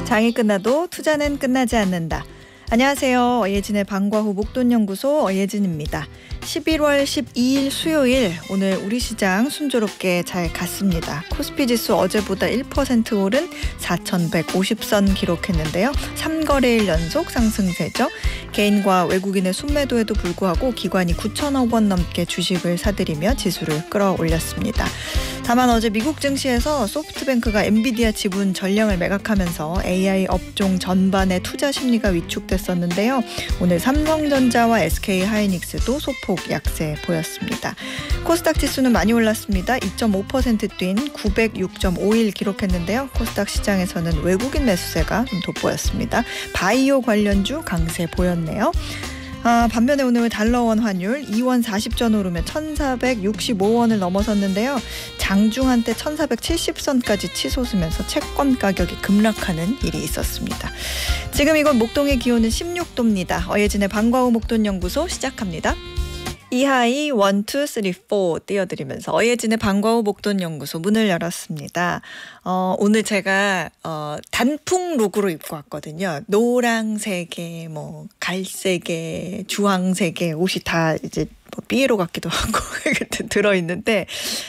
장이 끝나도 투자는 끝나지 않는다. 안녕하세요. 어예진의 방과 후 목돈연구소 어예진입니다. 11월 12일 수요일 오늘 우리 시장 순조롭게 잘 갔습니다. 코스피 지수 어제보다 1% 오른 4,150선 기록했는데요. 3거래일 연속 상승세죠. 개인과 외국인의 순매도에도 불구하고 기관이 9천억 원 넘게 주식을 사들이며 지수를 끌어올렸습니다. 다만 어제 미국 증시에서 소프트뱅크가 엔비디아 지분 전량을 매각하면서 AI 업종 전반의 투자 심리가 위축됐었는데요. 오늘 삼성전자와 SK하이닉스도 소폭 약세 보였습니다. 코스닥 지수는 많이 올랐습니다. 2.5% 뛴 906.51 기록했는데요. 코스닥 시장에서는 외국인 매수세가 좀 돋보였습니다. 바이오 관련주 강세 보였네요. 반면에 오늘 달러원 환율 2원 40전 오르며 1,465원을 넘어섰는데요. 장중 한때 1,470선까지 치솟으면서 채권 가격이 급락하는 일이 있었습니다. 지금 이곳 목동의 기온은 16도입니다. 어예진의 방과 후 목돈연구소 시작합니다. 이하이 1, 2, 3, 4 띄워드리면서 어예진의 방과 후 목돈연구소 문을 열었습니다. 오늘 제가 단풍 룩으로 입고 왔거든요. 노랑색에 갈색에 주황색에 옷이 다 이제 삐에로 같기도 하고 들어있는데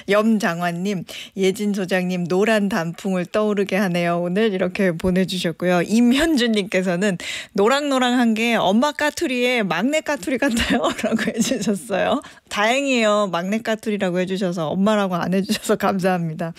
염장환님, 예진 소장님 노란 단풍을 떠오르게 하네요. 오늘 이렇게 보내주셨고요. 임현준님께서는 노랑노랑한 게 엄마 까투리에 막내 까투리 같나요? 라고 해주셨어요. 다행이에요. 막내 까투리라고 해주셔서 엄마라고 안 해주셔서 감사합니다.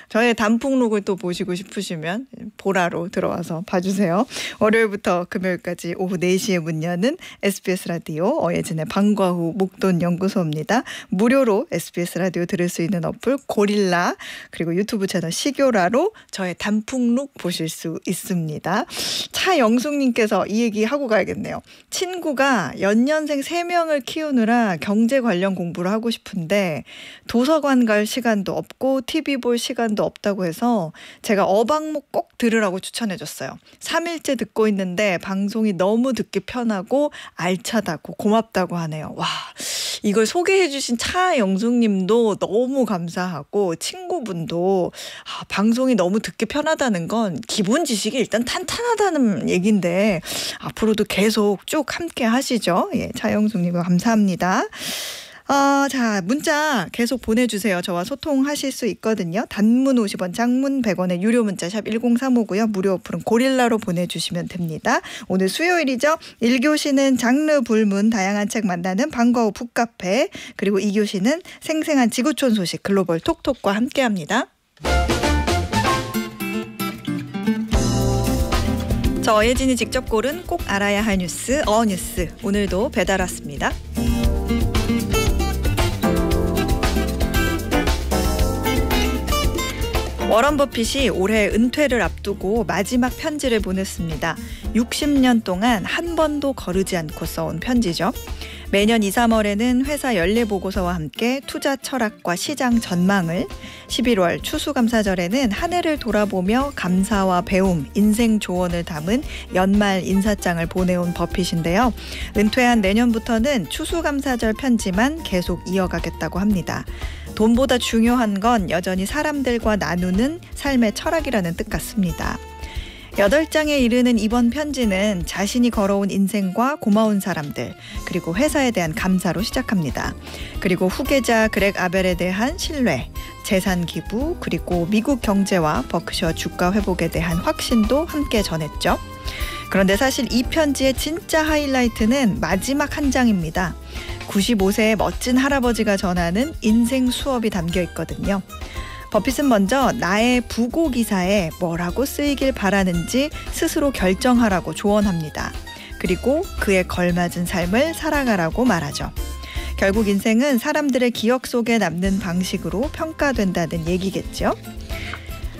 저의 단풍룩을 또 보시고 싶으시면 보라로 들어와서 봐주세요. 월요일부터 금요일까지 오후 4시에 문 여는 SBS 라디오 어예진의 방과 후 목돈연구소입니다. 무료로 SBS 라디오 들을 수 있는 어플 고릴라 그리고 유튜브 채널 시교라로 저의 단풍룩 보실 수 있습니다. 차영숙님께서 이 얘기 하고 가야겠네요. 친구가 연년생 3명을 키우느라 경제 관련 공부를 하고 싶은데 도서관 갈 시간도 없고 TV 볼 시간도 없다고 해서 제가 어방목 꼭 들으라고 추천해줬어요. 3일째 듣고 있는데 방송이 너무 듣기 편하고 알차다고 고맙다고 하네요. 와, 이걸 소개해주신 차영숙님도 너무 감사하고 친구분도 방송이 너무 듣기 편하다는 건 기본 지식이 일단 탄탄하다는 얘기인데 앞으로도 계속 쭉 함께 하시죠. 예, 차영숙님 감사합니다. 자, 문자 계속 보내주세요. 저와 소통하실 수 있거든요. 단문 50원, 장문 100원의 유료 문자 샵 1035고요. 무료 어플은 고릴라로 보내주시면 됩니다. 오늘 수요일이죠. 1교시는 장르 불문 다양한 책 만나는 방과 후 북카페, 그리고 2교시는 생생한 지구촌 소식 글로벌 톡톡과 함께합니다. 저 어예진이 직접 고른 꼭 알아야 할 뉴스 어뉴스 오늘도 배달 왔습니다. 워런 버핏이 올해 은퇴를 앞두고 마지막 편지를 보냈습니다. 60년 동안 한 번도 거르지 않고 써온 편지죠. 매년 2, 3월에는 회사 연례보고서와 함께 투자 철학과 시장 전망을, 11월 추수감사절에는 한 해를 돌아보며 감사와 배움, 인생 조언을 담은 연말 인사장을 보내온 버핏인데요. 은퇴한 내년부터는 추수감사절 편지만 계속 이어가겠다고 합니다. 돈보다 중요한 건 여전히 사람들과 나누는 삶의 철학이라는 뜻 같습니다. 8장에 이르는 이번 편지는 자신이 걸어온 인생과 고마운 사람들, 그리고 회사에 대한 감사로 시작합니다. 그리고 후계자 그렉 아벨에 대한 신뢰, 재산 기부, 그리고 미국 경제와 버크셔 주가 회복에 대한 확신도 함께 전했죠. 그런데 사실 이 편지의 진짜 하이라이트는 마지막 한 장입니다. 95세의 멋진 할아버지가 전하는 인생 수업이 담겨 있거든요. 버핏은 먼저 나의 부고 기사에 뭐라고 쓰이길 바라는지 스스로 결정하라고 조언합니다. 그리고 그에 걸맞은 삶을 살아가라고 말하죠. 결국 인생은 사람들의 기억 속에 남는 방식으로 평가된다는 얘기겠죠.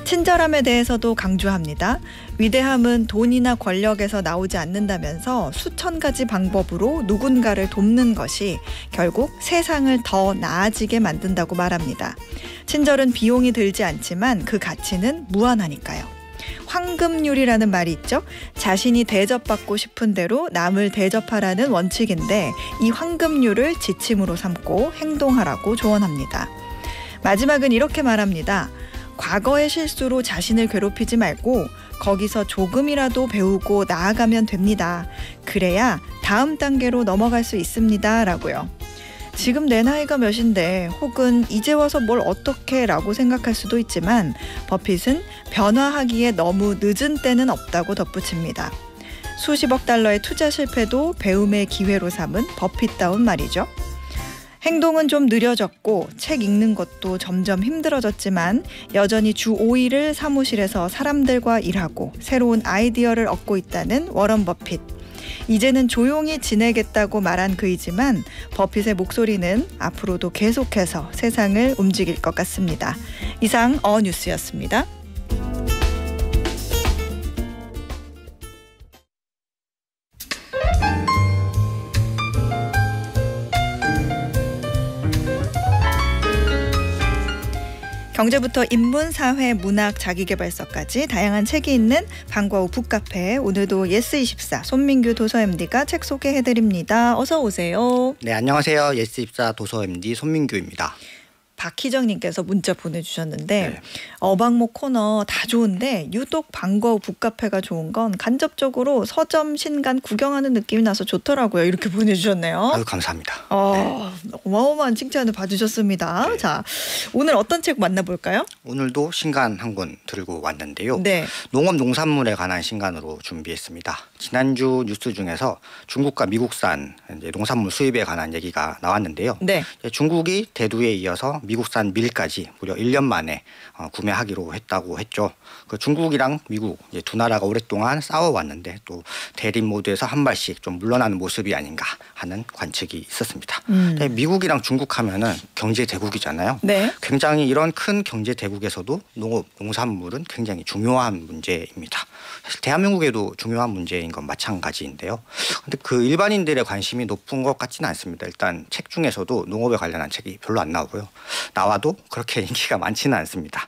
친절함에 대해서도 강조합니다. 위대함은 돈이나 권력에서 나오지 않는다면서 수천 가지 방법으로 누군가를 돕는 것이 결국 세상을 더 나아지게 만든다고 말합니다. 친절은 비용이 들지 않지만 그 가치는 무한하니까요. 황금률이라는 말이 있죠. 자신이 대접받고 싶은 대로 남을 대접하라는 원칙인데 이 황금률을 지침으로 삼고 행동하라고 조언합니다. 마지막은 이렇게 말합니다. 과거의 실수로 자신을 괴롭히지 말고 거기서 조금이라도 배우고 나아가면 됩니다. 그래야 다음 단계로 넘어갈 수 있습니다. 라고요. 지금 내 나이가 몇인데 혹은 이제 와서 뭘 어떻게 라고 생각할 수도 있지만 버핏은 변화하기에 너무 늦은 때는 없다고 덧붙입니다. 수십억 달러의 투자 실패도 배움의 기회로 삼은 버핏다운 말이죠. 행동은 좀 느려졌고 책 읽는 것도 점점 힘들어졌지만 여전히 주 5일을 사무실에서 사람들과 일하고 새로운 아이디어를 얻고 있다는 워런 버핏. 이제는 조용히 지내겠다고 말한 그이지만 버핏의 목소리는 앞으로도 계속해서 세상을 움직일 것 같습니다. 이상 어뉴스였습니다. 경제부터 인문, 사회, 문학, 자기계발서까지 다양한 책이 있는 방과후 북카페. 오늘도 예스24 손민규 도서 MD가 책 소개해드립니다. 어서 오세요. 네, 안녕하세요. 예스24 도서 MD 손민규입니다. 박희정님께서 문자 보내주셨는데 네. 어방목 코너 다 좋은데 유독 방과후 북카페가 좋은 건 간접적으로 서점, 신간 구경하는 느낌이 나서 좋더라고요. 이렇게 보내주셨네요. 아유, 감사합니다. 네. 어마어마한 칭찬을 받으셨습니다. 네. 자, 오늘 어떤 책 만나볼까요? 오늘도 신간 한 권 들고 왔는데요. 네. 농업 농산물에 관한 신간으로 준비했습니다. 지난주 뉴스 중에서 중국과 미국산 이제 농산물 수입에 관한 얘기가 나왔는데요. 네. 중국이 대두에 이어서 미국산 밀까지 무려 1년 만에 구매하기로 했다고 했죠. 그 중국이랑 미국 이제 두 나라가 오랫동안 싸워왔는데 또 대립 모드에서 한 발씩 좀 물러나는 모습이 아닌가 하는 관측이 있었습니다. 미국이랑 중국 하면은 경제 대국이잖아요. 네. 굉장히 이런 큰 경제 대국에서도 농업, 농산물은 굉장히 중요한 문제입니다. 사실 대한민국에도 중요한 문제인 건 마찬가지인데요. 근데 그 일반인들의 관심이 높은 것 같지는 않습니다. 일단 책 중에서도 농업에 관련한 책이 별로 안 나오고요. 나와도 그렇게 인기가 많지는 않습니다.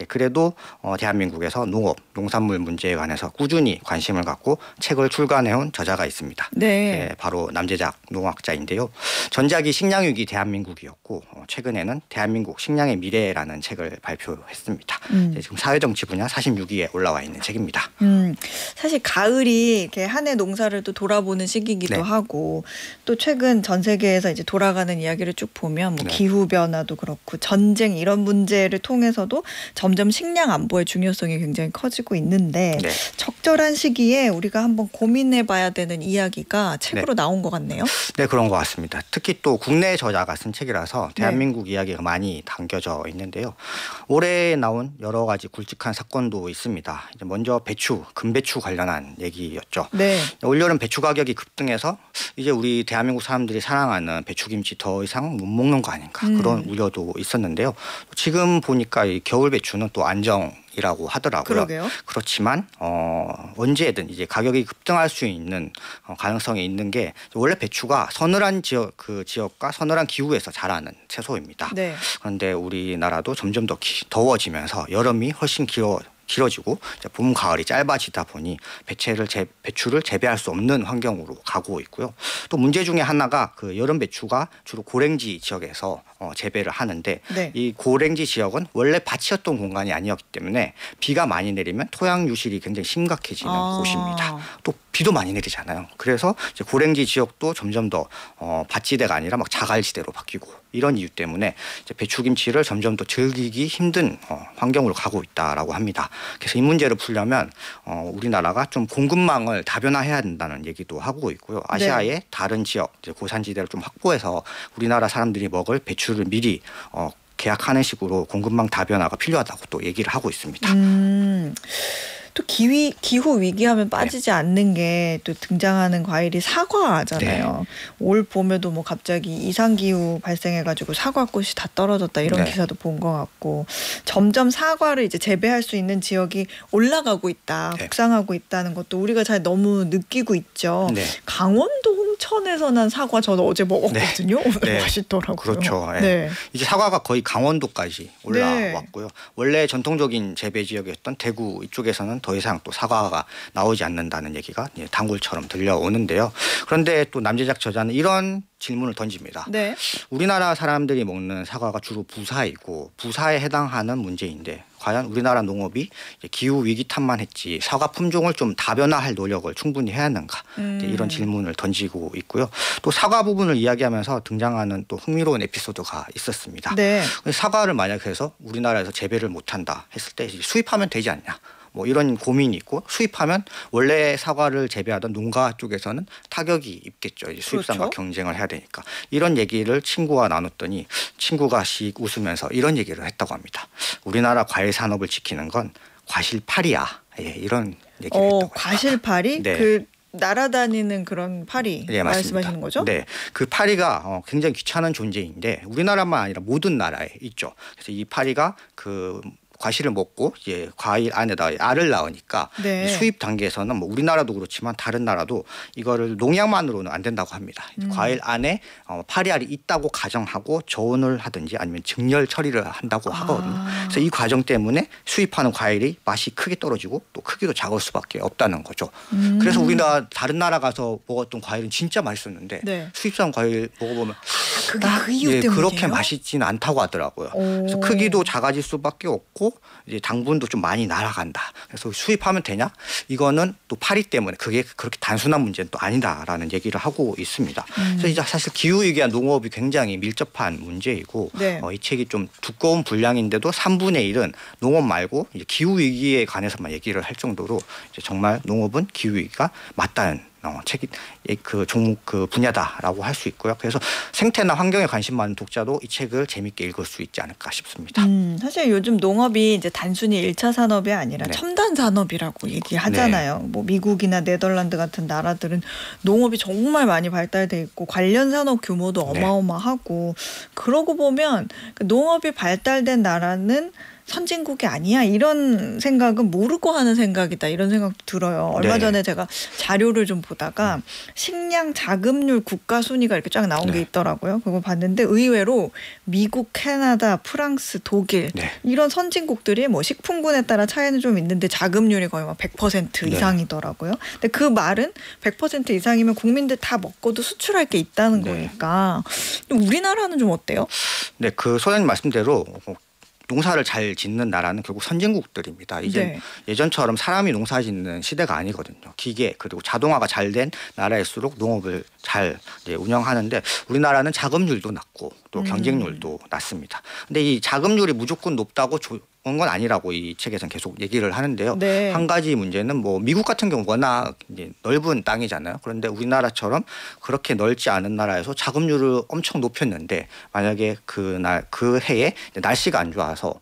그래도 대한민국에서 농업, 농산물 문제에 관해서 꾸준히 관심을 갖고 책을 출간해온 저자가 있습니다. 네. 바로 남재작 농학자인데요. 전작이 식량위기 대한민국이었고 최근에는 대한민국 식량의 미래라는 책을 발표했습니다. 지금 사회정치 분야 46위에 올라와 있는 책입니다. 사실 가을이 이렇게 한 해 농사를 또 돌아보는 시기이기도 네. 하고 또 최근 전 세계에서 이제 돌아가는 이야기를 쭉 보면 뭐 네. 기후 변화도 그렇고 전쟁 이런 문제를 통해서도 점점 식량 안보의 중요성이 굉장히 커지고 있는데 네. 적절한 시기에 우리가 한번 고민해봐야 되는 이야기가 책으로 나온 것 같네요. 네, 그런 것 같습니다. 특히 또 국내 저자가 쓴 책이라서 대한민국 이야기가 많이 담겨져 있는데요. 올해 나온 여러 가지 굵직한 사건도 있습니다. 이제 먼저 배추, 금배추 관련한 얘기였죠. 네. 올여름 배추 가격이 급등해서 이제 우리 대한민국 사람들이 사랑하는 배추김치 더 이상 못 먹는 거 아닌가 그런 우려도 있었는데요. 지금 보니까 이 겨울 배추는 또 안정이라고 하더라고요. 그러게요. 그렇지만 언제든 이제 가격이 급등할 수 있는 가능성이 있는 게 원래 배추가 서늘한 지역과 서늘한 기후에서 자라는 채소입니다. 네. 그런데 우리나라도 점점 더 더워지면서 여름이 훨씬 길어지고 봄, 가을이 짧아지다 보니 배추를 재배할 수 없는 환경으로 가고 있고요. 또 문제 중에 하나가 그 여름 배추가 주로 고랭지 지역에서 재배를 하는데 네. 이 고랭지 지역은 원래 밭이었던 공간이 아니었기 때문에 비가 많이 내리면 토양 유실이 굉장히 심각해지는 곳입니다. 또 비도 많이 내리잖아요. 그래서 이제 고랭지 지역도 점점 더 밭지대가 아니라 막 자갈지대로 바뀌고 이런 이유 때문에 이제 배추김치를 점점 더 즐기기 힘든 환경으로 가고 있다라고 합니다. 그래서 이 문제를 풀려면 우리나라가 좀 공급망을 다변화해야 된다는 얘기도 하고 있고요. 아시아의 네. 다른 지역 이제 고산지대를 좀 확보해서 우리나라 사람들이 먹을 배추를 미리 계약하는 식으로 공급망 다변화가 필요하다고 또 얘기를 하고 있습니다. 또 기후 위기하면 빠지지 않는 게 또 등장하는 과일이 사과잖아요. 네. 올 봄에도 뭐 갑자기 이상기후 발생해가지고 사과꽃이 다 떨어졌다 이런 네. 기사도 본 것 같고 점점 사과를 이제 재배할 수 있는 지역이 올라가고 있다, 네. 북상하고 있다는 것도 우리가 잘 너무 느끼고 있죠. 네. 강원도 홍천에서 난 사과 저도 어제 먹었거든요. 오늘 네. 맛있더라고요. 그렇죠. 네. 네. 이제 사과가 거의 강원도까지 올라왔고요. 원래 전통적인 재배 지역이었던 대구 이쪽에서는 더 이상 또 사과가 나오지 않는다는 얘기가 단골처럼 들려오는데요. 그런데 또 남재작 저자는 이런 질문을 던집니다. 네. 우리나라 사람들이 먹는 사과가 주로 부사이고 부사에 해당하는 문제인데 과연 우리나라 농업이 기후 위기 탓만 했지 사과 품종을 좀 다변화할 노력을 충분히 해야 하는가 이런 질문을 던지고 있고요. 또 사과 부분을 이야기하면서 등장하는 또 흥미로운 에피소드가 있었습니다. 네. 사과를 만약 해서 우리나라에서 재배를 못한다 했을 때 수입하면 되지 않냐. 뭐 이런 고민이 있고 수입하면 원래 사과를 재배하던 농가 쪽에서는 타격이 있겠죠. 이제 수입산과 그렇죠. 경쟁을 해야 되니까. 이런 얘기를 친구와 나눴더니 친구가 씩 웃으면서 이런 얘기를 했다고 합니다. 우리나라 과일 산업을 지키는 건 과실파리야. 예, 이런 얘기를 했다고 합니다. 과실파리? 네. 그 날아다니는 그런 파리 네, 말씀하시는 거죠? 네, 그 파리가 굉장히 귀찮은 존재인데 우리나라만 아니라 모든 나라에 있죠. 그래서 이 파리가 그 과실을 먹고 이제 과일 안에다 알을 낳으니까 네. 수입 단계에서는 뭐 우리나라도 그렇지만 다른 나라도 이거를 농약만으로는 안 된다고 합니다. 과일 안에 파리알이 있다고 가정하고 저온을 하든지 아니면 증열 처리를 한다고 하거든요. 그래서 이 과정 때문에 수입하는 과일이 맛이 크게 떨어지고 또 크기도 작을 수밖에 없다는 거죠. 그래서 우리나라 다른 나라 가서 먹었던 과일은 진짜 맛있었는데 네. 수입산 과일 먹어보면 그게 그 이유 때문이에요? 그렇게 맛있지는 않다고 하더라고요. 그래서 크기도 작아질 수밖에 없고 이제 당분도 좀 많이 날아간다. 그래서 수입하면 되냐? 이거는 또 파리 때문에 그게 그렇게 단순한 문제는 또 아니다라는 얘기를 하고 있습니다. 그래서 이제 사실 기후 위기와 농업이 굉장히 밀접한 문제이고 네. 이 책이 좀 두꺼운 분량인데도 3분의 1은 농업 말고 이제 기후 위기에 관해서만 얘기를 할 정도로 이제 정말 농업은 기후 위기가 맞다는 책이 그 종목 그 분야다라고 할 수 있고요. 그래서 생태나 환경에 관심 많은 독자도 이 책을 재밌게 읽을 수 있지 않을까 싶습니다. 사실 요즘 농업이 이제 단순히 1차 산업이 아니라 네. 첨단 산업이라고 얘기하잖아요. 네. 뭐 미국이나 네덜란드 같은 나라들은 농업이 정말 많이 발달돼 있고 관련 산업 규모도 어마어마하고 그러고 보면 농업이 발달된 나라는 선진국이 아니야 이런 생각은 모르고 하는 생각이다 이런 생각도 들어요. 얼마 전에 제가 자료를 좀 보다가 식량 자급률 국가 순위가 이렇게 쫙 나온 게 있더라고요. 그거 봤는데 의외로 미국, 캐나다, 프랑스, 독일 이런 선진국들이 뭐 식품군에 따라 차이는 좀 있는데 자급률이 거의 막 100% 이상이더라고요. 근데 그 말은 100% 이상이면 국민들 다 먹고도 수출할 게 있다는 거니까 우리나라는 좀 어때요? 네, 그 소장님 말씀대로 농사를 잘 짓는 나라는 결국 선진국들입니다. 이제 예전처럼 사람이 농사 짓는 시대가 아니거든요. 기계 그리고 자동화가 잘 된 나라일수록 농업을 잘 운영하는데 우리나라는 자급률도 낮고 또 경쟁률도 낮습니다. 근데 이 자급률이 무조건 높다고 좋은 건 아니라고 이 책에서는 계속 얘기를 하는데요. 한 가지 문제는 뭐 미국 같은 경우 워낙 이제 넓은 땅이잖아요. 그런데 우리나라처럼 그렇게 넓지 않은 나라에서 자급률을 엄청 높였는데 만약에 그 해에 날씨가 안 좋아서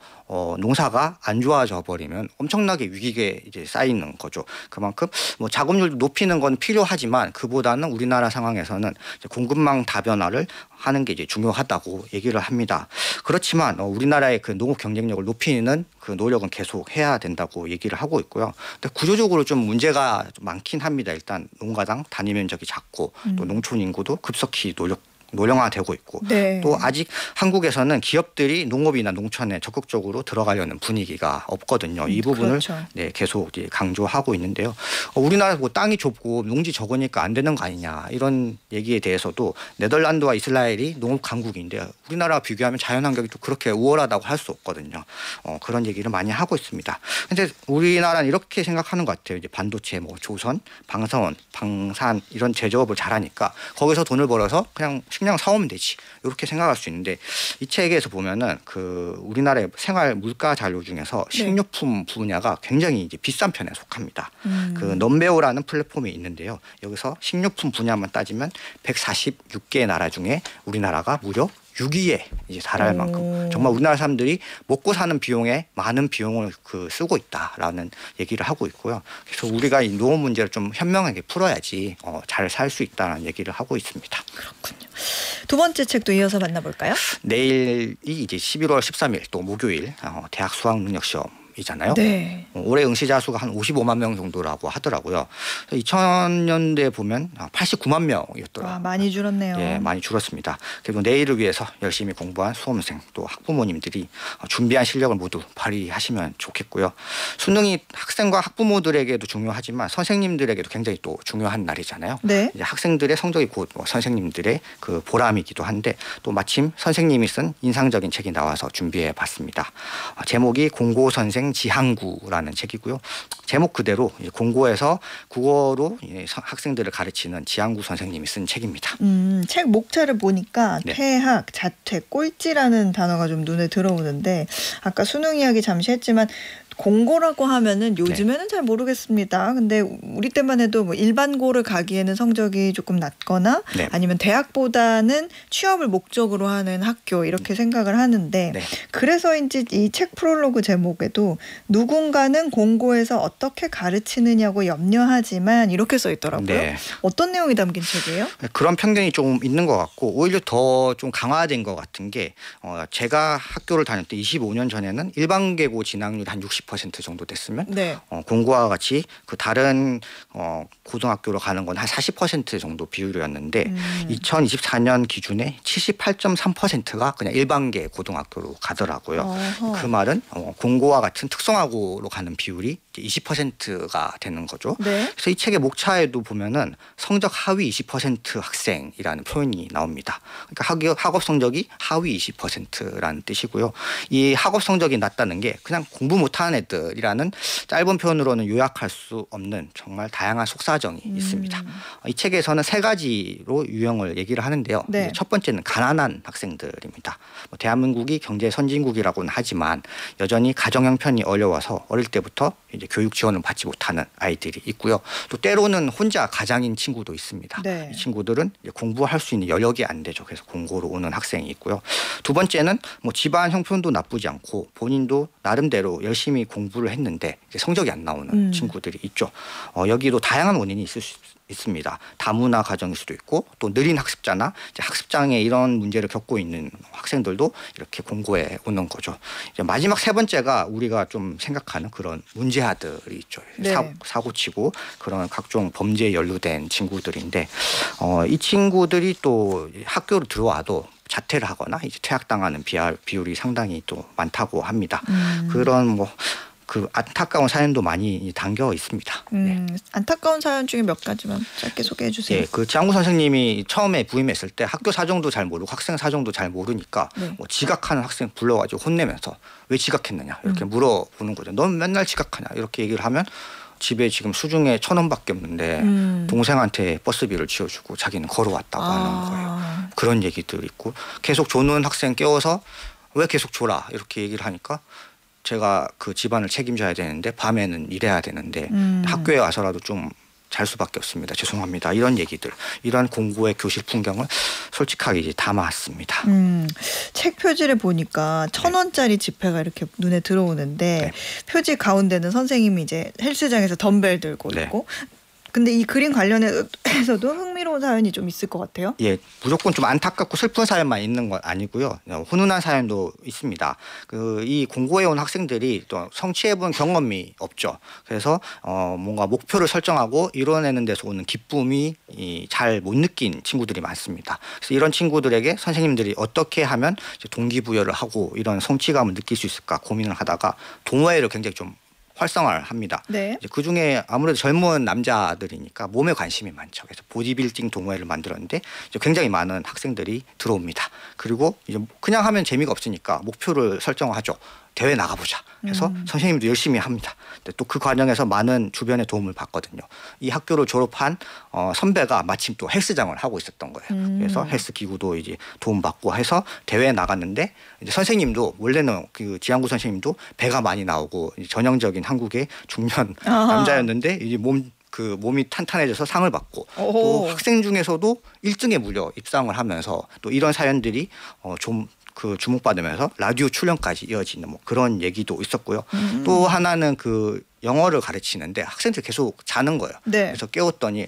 농사가 안 좋아져 버리면 엄청나게 위기에 이제 쌓이는 거죠. 그만큼 뭐 자급률 높이는 건 필요하지만 그보다는 우리나라 상황에서는 이제 공급망 다변화를 하는 게 이제 중요하다고 얘기를 합니다. 그렇지만 우리나라의 그 농업 경쟁력을 높이는 그 노력은 계속 해야 된다고 얘기를 하고 있고요. 근데 구조적으로 좀 문제가 좀 많긴 합니다. 일단 농가당 단위 면적이 작고 또 농촌 인구도 급속히 노령화되고 있고 또 아직 한국에서는 기업들이 농업이나 농촌에 적극적으로 들어가려는 분위기가 없거든요. 이 부분을 계속 이제 강조하고 있는데요. 우리나라 뭐 땅이 좁고 농지 적으니까 안 되는 거 아니냐 이런 얘기에 대해서도 네덜란드와 이스라엘이 농업 강국인데 우리나라와 비교하면 자연환경이 또 그렇게 우월하다고 할 수 없거든요. 그런 얘기를 많이 하고 있습니다. 근데 우리나라는 이렇게 생각하는 것 같아요. 이제 반도체, 뭐 조선, 방사원, 방산 이런 제조업을 잘하니까 거기서 돈을 벌어서 그냥 식량 사오면 되지 이렇게 생각할 수 있는데 이 책에서 보면은 그 우리나라의 생활 물가 잔료 중에서 식료품 분야가 굉장히 이제 비싼 편에 속합니다. 그 넘베오라는 플랫폼이 있는데요. 여기서 식료품 분야만 따지면 146개 나라 중에 우리나라가 무려 6위에 이제 달할 만큼 정말 우리나라 사람들이 먹고 사는 비용에 많은 비용을 쓰고 있다라는 얘기를 하고 있고요. 그래서 우리가 이 농업 문제를 좀 현명하게 풀어야지 잘 살 수 있다는 얘기를 하고 있습니다. 그렇군요. 두 번째 책도 이어서 만나볼까요? 내일이 이제 11월 13일 또 목요일 대학 수학능력 시험 명이잖아요. 네. 올해 응시자 수가 한 55만 명 정도라고 하더라고요. 2000년대 보면 89만 명이었더라고요. 와, 많이 줄었네요. 예, 많이 줄었습니다. 그리고 내일을 위해서 열심히 공부한 수험생 또 학부모님들이 준비한 실력을 모두 발휘하시면 좋겠고요. 수능이 학생과 학부모들에게도 중요하지만 선생님들에게도 굉장히 또 중요한 날이잖아요. 네. 이제 학생들의 성적이 곧 선생님들의 그 보람이기도 한데 또 마침 선생님이 쓴 인상적인 책이 나와서 준비해 봤습니다. 제목이 공고선생 지항구라는 책이고요. 제목 그대로 공고에서 국어로 학생들을 가르치는 지항구 선생님이 쓴 책입니다. 책 목차를 보니까 네. 퇴학, 자퇴, 꼴찌라는 단어가 좀 눈에 들어오는데 아까 수능 이야기 잠시 했지만 공고라고 하면은 요즘에는 잘 모르겠습니다. 근데 우리 때만 해도 뭐 일반고를 가기에는 성적이 조금 낮거나 아니면 대학보다는 취업을 목적으로 하는 학교 이렇게 생각을 하는데 그래서인지 이 책 프롤로그 제목에도 누군가는 공고에서 어떻게 가르치느냐고 염려하지만 이렇게 써 있더라고요. 네. 어떤 내용이 담긴 책이에요? 그런 편견이 조금 있는 것 같고 오히려 더 좀 강화된 것 같은 게 제가 학교를 다닐 때 25년 전에는 일반계고 진학률이 한 60% 정도 됐으면 공고와 같이 그 다른 고등학교로 가는 건 한 40% 정도 비율이었는데 2024년 기준에 78.3%가 그냥 일반계 고등학교로 가더라고요. 그 말은 공고와 같은 특성화고로 가는 비율이 20%가 되는 거죠. 그래서 이 책의 목차에도 보면은 성적 하위 20% 학생이라는 표현이 나옵니다. 그러니까 학업 성적이 하위 20%라는 뜻이고요. 이 학업 성적이 낮다는 게 그냥 공부 못하는 애들이라는 짧은 표현으로는 요약할 수 없는 정말 다양한 속사정이 있습니다. 이 책에서는 세 가지로 유형을 얘기를 하는데요. 첫 번째는 가난한 학생들입니다. 대한민국이 경제 선진국이라고는 하지만 여전히 가정 형편이 어려워서 어릴 때부터 이제 교육 지원을 받지 못하는 아이들이 있고요. 또 때로는 혼자 가장인 친구도 있습니다. 이 친구들은 이제 공부할 수 있는 여력이 안 되죠. 그래서 공고로 오는 학생이 있고요. 두 번째는 뭐 집안 형편도 나쁘지 않고 본인도 나름대로 열심히 공부를 했는데 성적이 안 나오는 친구들이 있죠. 여기도 다양한 원인이 있을 수 있습니다. 다문화 가정일 수도 있고 또 느린 학습자나 이제 학습장애 이런 문제를 겪고 있는 학생들도 이렇게 공고에 오는 거죠. 이제 마지막 세 번째가 우리가 좀 생각하는 그런 문제아들이 있죠. 사고치고 그런 각종 범죄에 연루된 친구들인데 이 친구들이 또 학교로 들어와도 자퇴를 하거나 이제 퇴학당하는 비율이 상당히 또 많다고 합니다. 그런 그 안타까운 사연도 많이 담겨 있습니다. 안타까운 사연 중에 몇 가지만 짧게 소개해 주세요. 그 지항구 선생님이 처음에 부임했을 때 학교 사정도 잘 모르고 학생 사정도 잘 모르니까 지각하는 학생 불러가지고 혼내면서 왜 지각했느냐 이렇게 물어보는 거죠. 넌 맨날 지각하냐 이렇게 얘기를 하면 집에 지금 수중에 1,000원밖에 없는데 동생한테 버스비를 지어주고 자기는 걸어왔다고 하는 거예요. 그런 얘기들 있고 계속 조는 학생 깨워서 왜 계속 줘라 이렇게 얘기를 하니까 제가 그 집안을 책임져야 되는데 밤에는 일해야 되는데 학교에 와서라도 좀 잘 수밖에 없습니다. 죄송합니다. 이런 얘기들, 이런 공고의 교실 풍경을 솔직하게 이제 담아왔습니다. 책 표지를 보니까 1,000원짜리 지폐가 이렇게 눈에 들어오는데 표지 가운데는 선생님이 이제 헬스장에서 덤벨 들고 있고 근데 이 그림 관련해서도 흥미로운 사연이 좀 있을 것 같아요. 예, 무조건 좀 안타깝고 슬픈 사연만 있는 건 아니고요. 훈훈한 사연도 있습니다. 이 공고에 온 학생들이 또 성취해본 경험이 없죠. 그래서 뭔가 목표를 설정하고 이뤄내는 데서 오는 기쁨이 잘 못 느낀 친구들이 많습니다. 그래서 이런 친구들에게 선생님들이 어떻게 하면 동기부여를 하고 이런 성취감을 느낄 수 있을까 고민을 하다가 동호회를 굉장히 좀 활성화를 합니다. 그 중에 아무래도 젊은 남자들이니까 몸에 관심이 많죠. 그래서 보디빌딩 동호회를 만들었는데 굉장히 많은 학생들이 들어옵니다. 그리고 이제 그냥 하면 재미가 없으니까 목표를 설정하죠. 대회 나가보자. 그래서 선생님도 열심히 합니다. 또 그 과정에서 많은 주변의 도움을 받거든요. 이 학교를 졸업한 선배가 마침 또 헬스장을 하고 있었던 거예요. 그래서 헬스 기구도 이제 도움받고 해서 대회에 나갔는데 이제 선생님도 원래는 그 지항구 선생님도 배가 많이 나오고 전형적인 한국의 중년 남자였는데 이제 몸이 탄탄해져서 상을 받고 또 학생 중에서도 1등에 무려 입상을 하면서 또 이런 사연들이 좀 주목받으면서 라디오 출연까지 이어지는 그런 얘기도 있었고요. 또 하나는 그 영어를 가르치는데 학생들이 계속 자는 거예요. 그래서 깨웠더니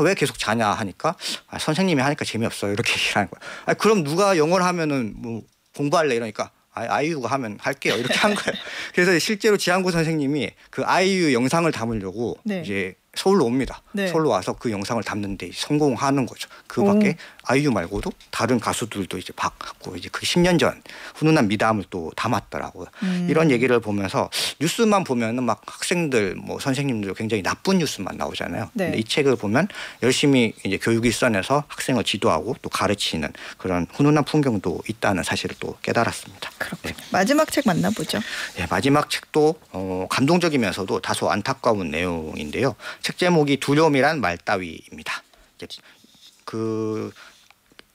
왜 계속 자냐 하니까 선생님이 하니까 재미없어요 이렇게 얘기를 하는 거예요. 그럼 누가 영어를 하면은 공부할래 이러니까 아이유가 하면 할게요 이렇게 한 거예요. 그래서 실제로 지한구 선생님이 그 아이유 영상을 담으려고 네. 이제 서울로 옵니다. 네. 서울로 와서 그 영상을 담는데 성공하는 거죠. 그 밖에 아이유 말고도 다른 가수들도 이제 받고 이제 그 10년 전 훈훈한 미담을 또 담았더라고요. 이런 얘기를 보면서 뉴스만 보면은 막 학생들 뭐 선생님들 굉장히 나쁜 뉴스만 나오잖아요. 네. 근데 이 책을 보면 열심히 이제 교육 일선에서 학생을 지도하고 또 가르치는 그런 훈훈한 풍경도 있다는 사실을 또 깨달았습니다. 그렇군요. 네. 마지막 책 만나보죠. 네, 마지막 책도 감동적이면서도 다소 안타까운 내용인데요. 책 제목이 두려움이란 말 따위입니다.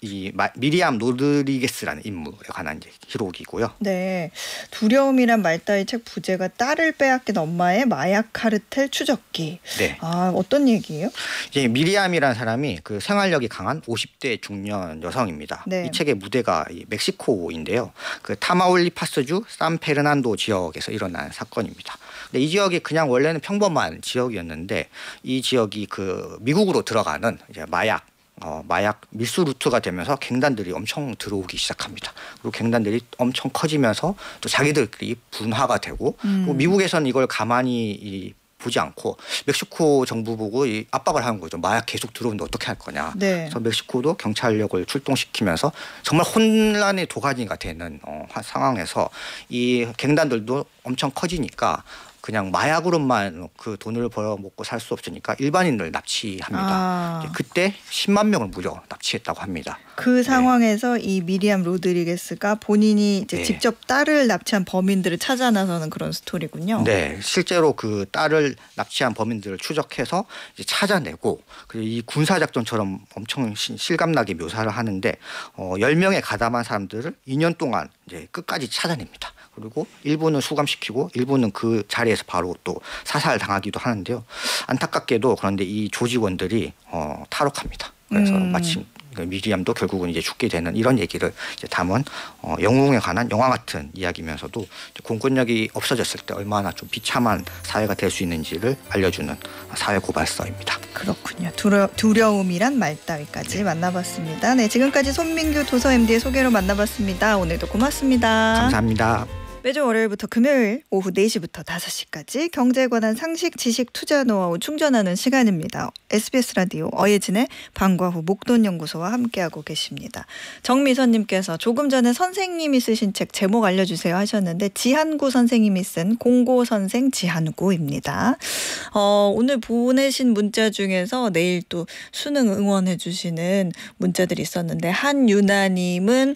이 미리암 로드리게스라는 인물에 관한 이제 기록이고요. 네, 두려움이란 말 따위 책 부제가 딸을 빼앗긴 엄마의 마약 카르텔 추적기. 네. 어떤 얘기예요? 이제 미리암이라는 사람이 그 생활력이 강한 50대 중년 여성입니다. 네. 이 책의 무대가 멕시코인데요. 그 타마울리파스주 산페르난도 지역에서 일어난 사건입니다. 근데 이 지역이 그냥 원래는 평범한 지역이었는데 이 지역이 그 미국으로 들어가는 이제 마약 밀수 루트가 되면서 갱단들이 엄청 들어오기 시작합니다. 그리고 갱단들이 엄청 커지면서 또 자기들끼리 분화가 되고 또 미국에서는 이걸 가만히 보지 않고 멕시코 정부 보고 압박을 하는 거죠. 마약 계속 들어오는데 어떻게 할 거냐. 네. 그래서 멕시코도 경찰력을 출동시키면서 정말 혼란의 도가니가 되는 상황에서 이 갱단들도 엄청 커지니까 그냥 마약으로만 그 돈을 벌어먹고 살 수 없으니까 일반인을 납치합니다. 그때 10만 명을 무려 납치했다고 합니다. 그 상황에서 이 미리암 로드리게스가 본인이 이제 직접 딸을 납치한 범인들을 찾아 나서는 그런 스토리군요. 네, 실제로 그 딸을 납치한 범인들을 추적해서 이제 찾아내고 그리고 이 군사작전처럼 엄청 실감나게 묘사를 하는데 10명의 가담한 사람들을 2년 동안 이제 끝까지 찾아냅니다. 그리고 일부는 수감시키고 일부는 그 자리에서 바로 또 사살당하기도 하는데요. 안타깝게도 그런데 이 조직원들이 탈옥합니다. 그래서 마침 미리암도 결국은 이제 죽게 되는 이런 얘기를 이제 담은 영웅에 관한 영화 같은 이야기면서도 공권력이 없어졌을 때 얼마나 좀 비참한 사회가 될 수 있는지를 알려주는 사회 고발서입니다. 그렇군요. 두려움이란 말 따위까지 만나봤습니다. 네, 지금까지 손민규 도서 MD의 소개로 만나봤습니다. 오늘도 고맙습니다. 감사합니다. 매주 월요일부터 금요일 오후 4시부터 5시까지 경제에 관한 상식, 지식, 투자 노하우 충전하는 시간입니다. SBS 라디오 어예진의 방과 후 목돈연구소와 함께하고 계십니다. 정미선님께서 조금 전에 선생님이 쓰신 책 제목 알려주세요 하셨는데 지한구 선생님이 쓴 공고선생 지한구입니다. 오늘 보내신 문자 중에서 내일 또 수능 응원해 주시는 문자들이 있었는데 한유나님은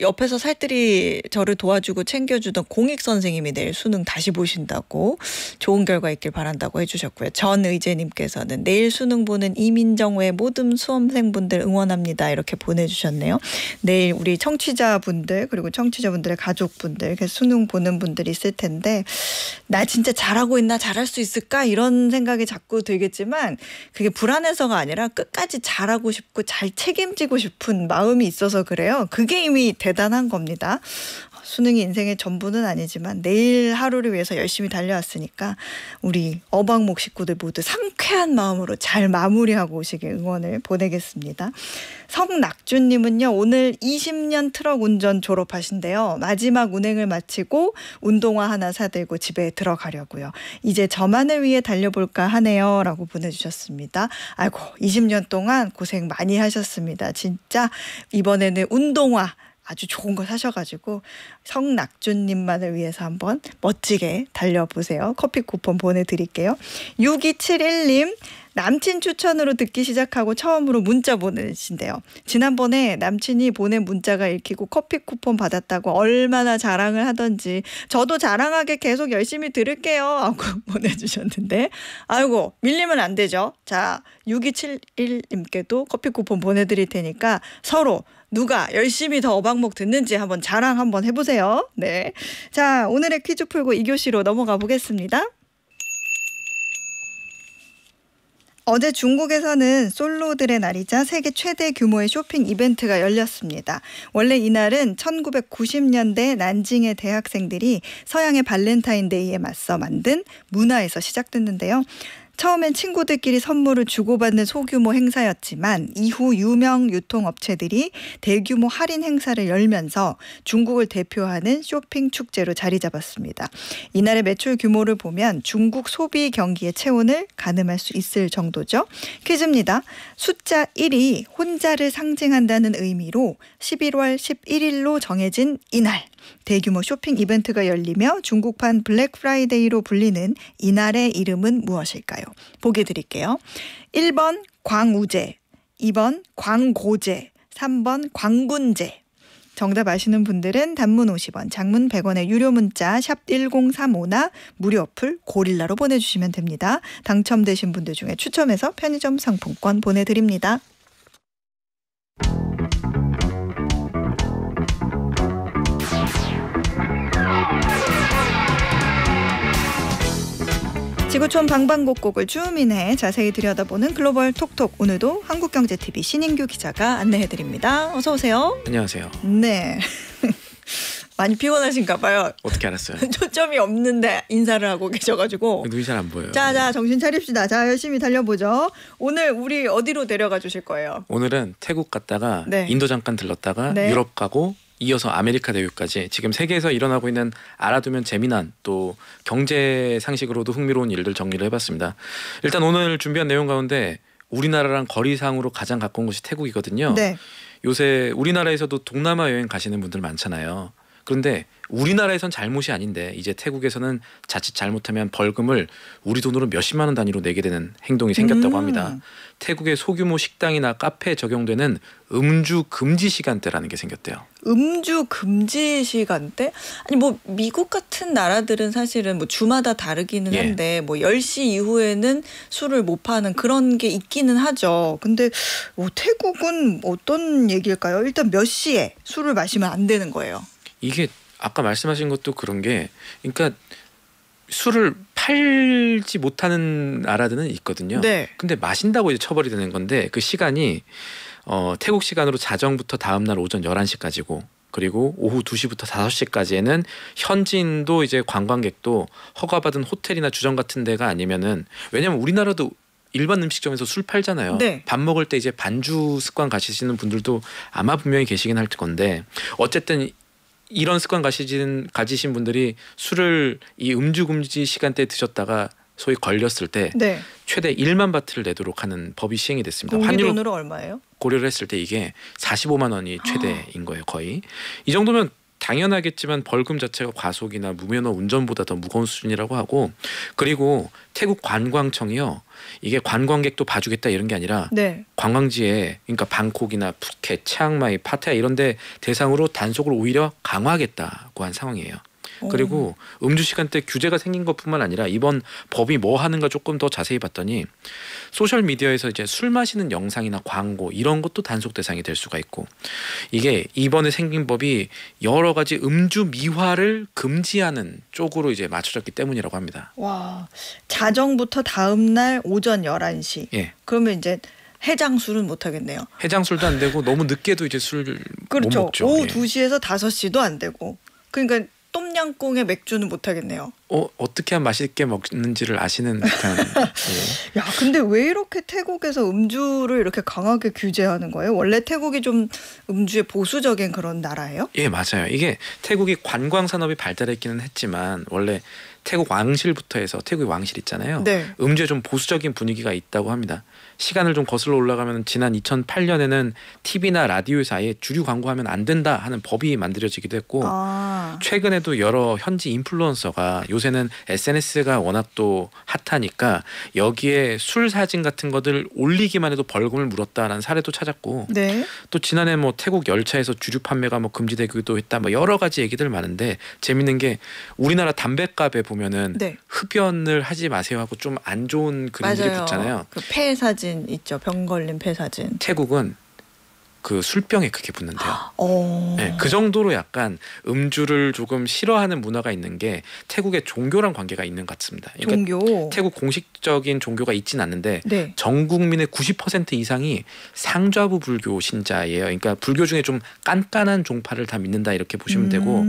옆에서 살뜰히 저를 도와주고 챙겨주던 공익 선생님이 내일 수능 다시 보신다고 좋은 결과 있길 바란다고 해주셨고요. 전의재님께서는 내일 수능 보는 이민정 외 모든 수험생분들 응원합니다 이렇게 보내주셨네요. 내일 우리 청취자분들 그리고 청취자분들의 가족분들 수능 보는 분들이 있을 텐데 나 진짜 잘하고 있나 잘할 수 있을까 이런 생각이 자꾸 들겠지만 그게 불안해서가 아니라 끝까지 잘하고 싶고 잘 책임지고 싶은 마음이 있어서 그래요. 그게 이미 대단한 겁니다. 수능이 인생의 전부는 아니지만 내일 하루를 위해서 열심히 달려왔으니까 우리 어방목 식구들 모두 상쾌한 마음으로 잘 마무리하고 오시길 응원을 보내겠습니다. 성낙준님은요. 오늘 20년 트럭 운전 졸업하신대요. 마지막 운행을 마치고 운동화 하나 사들고 집에 들어가려고요. 이제 저만을 위해 달려볼까 하네요. 라고 보내주셨습니다. 아이고 20년 동안 고생 많이 하셨습니다. 진짜 이번에는 운동화 아주 좋은 거 사셔가지고 성낙준님만을 위해서 한번 멋지게 달려보세요. 커피 쿠폰 보내드릴게요. 6271님 남친 추천으로 듣기 시작하고 처음으로 문자 보내신대요. 지난번에 남친이 보낸 문자가 읽히고 커피 쿠폰 받았다고 얼마나 자랑을 하던지 저도 자랑하게 계속 열심히 들을게요 하고 보내주셨는데 아이고 밀리면 안 되죠. 자 6271님께도 커피 쿠폰 보내드릴 테니까 서로 누가 열심히 더 어방목 듣는지 한번 자랑 한번 해보세요. 네, 자 오늘의 퀴즈 풀고 2교시로 넘어가 보겠습니다. 어제 중국에서는 솔로들의 날이자 세계 최대 규모의 쇼핑 이벤트가 열렸습니다. 원래 이날은 1990년대 난징의 대학생들이 서양의 발렌타인데이에 맞서 만든 문화에서 시작됐는데요. 처음엔 친구들끼리 선물을 주고받는 소규모 행사였지만 이후 유명 유통업체들이 대규모 할인 행사를 열면서 중국을 대표하는 쇼핑 축제로 자리 잡았습니다. 이날의 매출 규모를 보면 중국 소비 경기의 체온을 가늠할 수 있을 정도죠. 퀴즈입니다. 숫자 1이 혼자를 상징한다는 의미로 11월 11일로 정해진 이날 대규모 쇼핑 이벤트가 열리며 중국판 블랙 프라이데이로 불리는 이날의 이름은 무엇일까요? 보기 드릴게요. 1번 광우제, 2번 광고제, 3번 광군제. 정답 아시는 분들은 단문 50원, 장문 100원의 유료 문자 샵 1035나 무료 어플 고릴라로 보내주시면 됩니다. 당첨되신 분들 중에 추첨해서 편의점 상품권 보내드립니다. 지구촌 방방곡곡을 줌인해 자세히 들여다보는 글로벌 톡톡. 오늘도 한국경제TV 신인규 기자가 안내해드립니다. 어서 오세요. 안녕하세요. 네. 많이 피곤하신가 봐요. 어떻게 알았어요? 초점이 없는데 인사를 하고 계셔가지고. 눈이 잘 안 보여요. 자, 정신 차립시다. 자, 열심히 달려보죠. 오늘 우리 어디로 데려가 주실 거예요? 오늘은 태국 갔다가 네. 인도 잠깐 들렀다가 네. 유럽 가고 이어서 아메리카 대륙까지 지금 세계에서 일어나고 있는 알아두면 재미난 또 경제 상식으로도 흥미로운 일들 정리를 해봤습니다. 일단 오늘 준비한 내용 가운데 우리나라랑 거리상으로 가장 가까운 곳이 태국이거든요. 네. 요새 우리나라에서도 동남아 여행 가시는 분들 많잖아요. 그런데 우리나라에선 잘못이 아닌데 이제 태국에서는 자칫 잘못하면 벌금을 우리 돈으로 몇십만 원 단위로 내게 되는 행동이 생겼다고 합니다. 태국의 소규모 식당이나 카페에 적용되는 음주 금지 시간대라는 게 생겼대요. 음주 금지 시간대? 아니 뭐 미국 같은 나라들은 사실은 뭐 주마다 다르기는 한데 뭐 10시 이후에는 술을 못 파는 그런 게 있기는 하죠. 근데 태국은 어떤 얘기일까요? 일단 몇 시에 술을 마시면 안 되는 거예요? 이게 아까 말씀하신 것도 그런 게 그러니까 술을 팔지 못하는 나라들은 있거든요. 네. 근데 마신다고 이제 처벌이 되는 건데 그 시간이 태국 시간으로 자정부터 다음날 오전 11시까지고 그리고 오후 2시부터 5시까지에는 현지인도 이제 관광객도 허가받은 호텔이나 주점 같은 데가 아니면은 왜냐면 우리나라도 일반 음식점에서 술 팔잖아요. 네. 밥 먹을 때 이제 반주 습관 가지시는 분들도 아마 분명히 계시긴 할 건데 어쨌든 이런 습관 가지신 분들이 술을 이 음주 금지 시간대에 드셨다가 소위 걸렸을 때 네. 최대 1만 바트를 내도록 하는 법이 시행이 됐습니다. 우리 환율 돈으로 얼마예요? 고려를 했을 때 이게 45만 원이 최대인 거예요. 거의. 이 정도면 당연하겠지만 벌금 자체가 과속이나 무면허 운전보다 더 무거운 수준이라고 하고 그리고 태국 관광청이요. 이게 관광객도 봐주겠다 이런 게 아니라 네. 관광지에 그러니까 방콕이나 푸켓, 치앙마이, 파타야 이런 데 대상으로 단속을 오히려 강화하겠다고 한 상황이에요. 그리고 음주 시간대 규제가 생긴 것뿐만 아니라 이번 법이 뭐 하는가 조금 더 자세히 봤더니 소셜 미디어에서 이제 술 마시는 영상이나 광고 이런 것도 단속 대상이 될 수가 있고 이게 이번에 생긴 법이 여러 가지 음주 미화를 금지하는 쪽으로 이제 맞춰졌기 때문이라고 합니다. 와, 자정부터 다음 날 오전 11시. 예. 그러면 이제 해장술은 못 하겠네요. 해장술도 안 되고 너무 늦게도 이제 술을 그렇죠. 못 먹죠. 오후 예. 2시에서 5시도 안 되고. 그러니까 똠양꿍에 맥주는 못 하겠네요. 어떻게 하면 맛있게 먹는지를 아시는 듯한. 예. 야, 근데 왜 이렇게 태국에서 음주를 이렇게 강하게 규제하는 거예요? 원래 태국이 좀 음주에 보수적인 그런 나라예요? 예, 맞아요. 이게 태국이 관광 산업이 발달했기는 했지만 원래 태국 왕실부터 해서 태국의 왕실 있잖아요. 네. 음주에 좀 보수적인 분위기가 있다고 합니다. 시간을 좀 거슬러 올라가면 지난 2008년에는 TV나 라디오에서 아예 주류 광고하면 안 된다 하는 법이 만들어지기도 했고 최근에도 여러 현지 인플루언서가 요새는 SNS가 워낙 또 핫하니까 여기에 술 사진 같은 것들 올리기만 해도 벌금을 물었다라는 사례도 찾았고 네. 또 지난해 뭐 태국 열차에서 주류 판매가 뭐 금지되기도 했다 뭐 여러 가지 얘기들 많은데 재밌는 게 우리나라 담뱃값에 보면은 네. 흡연을 하지 마세요 하고 좀 안 좋은 그림들이 맞아요. 붙잖아요. 그 폐 사진 있죠. 병 걸린 폐 사진. 태국은 그 술병에 그게 붙는데요. 어. 네, 그 정도로 약간 음주를 조금 싫어하는 문화가 있는 게 태국의 종교랑 관계가 있는 것 같습니다. 그러니까 종교. 태국 공식적인 종교가 있진 않는데 네. 전 국민의 90% 이상이 상좌부 불교 신자예요. 그러니까 불교 중에 좀 깐깐한 종파를 다 믿는다 이렇게 보시면 되고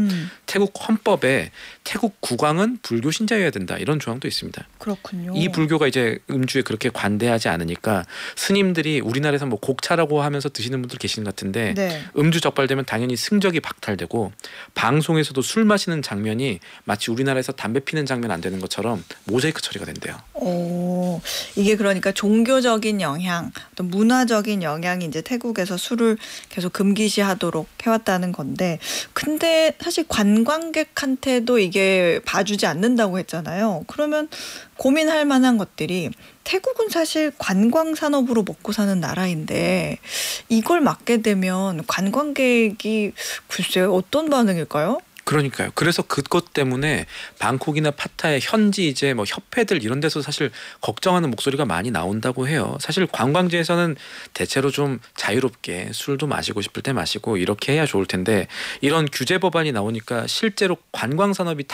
태국 헌법에 태국 국왕은 불교 신자여야 된다 이런 조항도 있습니다. 그렇군요. 이 불교가 이제 음주에 그렇게 관대하지 않으니까 스님들이 우리나라에서 뭐 곡차라고 하면서 드시는 분들 계시는 것 같은데 네. 음주 적발되면 당연히 승적이 박탈되고 방송에서도 술 마시는 장면이 마치 우리나라에서 담배 피는 장면 안 되는 것처럼 모자이크 처리가 된대요. 이게 그러니까 종교적인 영향, 또 문화적인 영향이 이제 태국에서 술을 계속 금기시하도록 해왔다는 건데, 근데 사실 관광객한테도 이게 봐주지 않는다고 했잖아요. 그러면 고민할 만한 것들이 태국은 사실 관광 산업으로 먹고 사는 나라인데 이걸 막게 되면 관광객이 글쎄요 어떤 반응일까요? 그러니까요. 그래서 그것 때문에 방콕이나 파타야 현지 이제 뭐 협회들 이런 데서 사실 걱정하는 목소리가 많이 나온다고 해요. 사실 관광지에서는 대체로 좀 자유롭게 술도 마시고 싶을 때 마시고 이렇게 해야 좋을 텐데 이런 규제 법안이 나오니까 실제로 관광 산업이